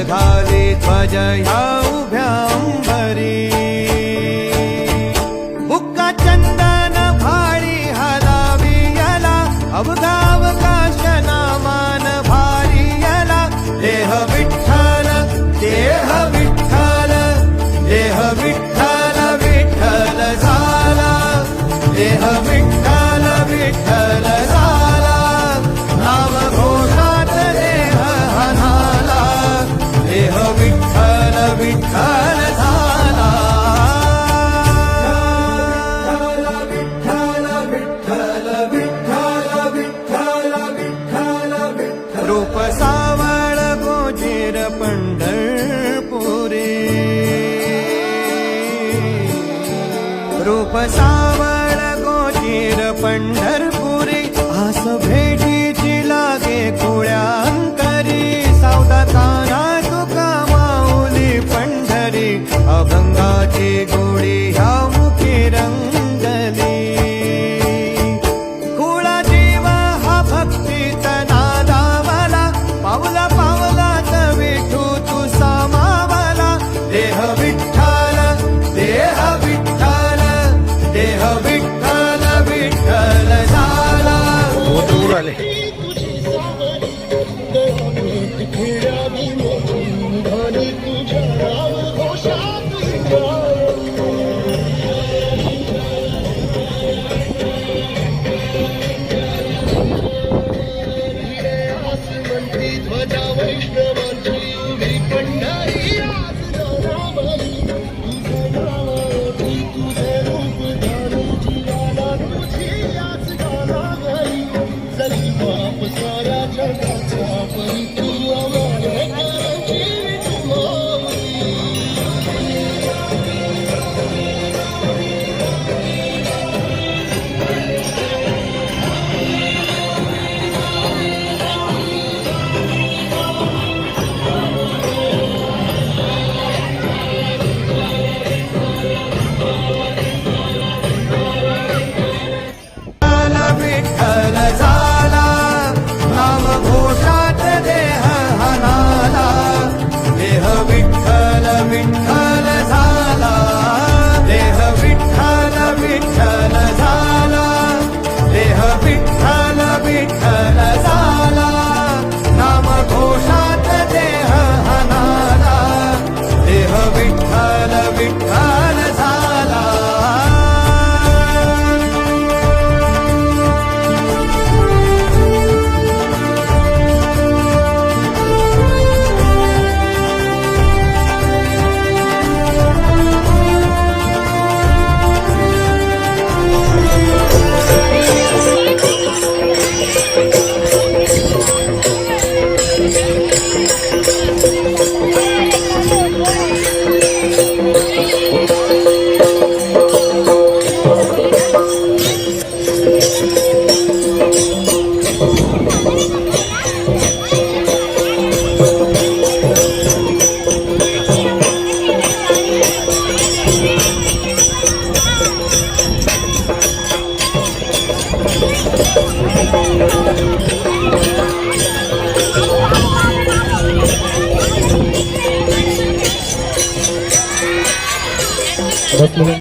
घाली ध्वज ह्या उभ्या अंबरी बुक्का चंदन भाळी हलावी याला अवघावकाश नामान भारी याला देह विठ्ठल देह विठ्ठल देह विठ्ठल विठ्ठल झाला देह विठ्ठल विठ्ठल झाला नाम घोषात देह हनाला देह विठ्ठल विठ्ठल झाला विठ्ठल विठ्ठल विठ्ठल विठ्ठल विठ्ठल विठ्ठल रूप सावळ गोजीर पंढरपुरी रूप सावळ गोजीर पंढरपुरी आस भेटीची लागे खुळ्या अंतरी सावता काना तुका माऊली पंढरी अभंगाची गोडी ह्या मुखी रंगली खुळा जीव हा भक्तीचा नादावाला पावला पावलात विठू तू सामावाला देह विठ्ठल देह विठ्ठल देह विठ्ठल विठ्ठल झाला विठ्ठल झाला नाम घोषात देह हनाला देह विठ्ठल विठ्ठल झाला देह विठ्ठल विठ्ठल झाला देह विठ्ठल विठ्ठल झाला नाम घोषात देह हनाला देह विठ्ठल विठ्ठल झाला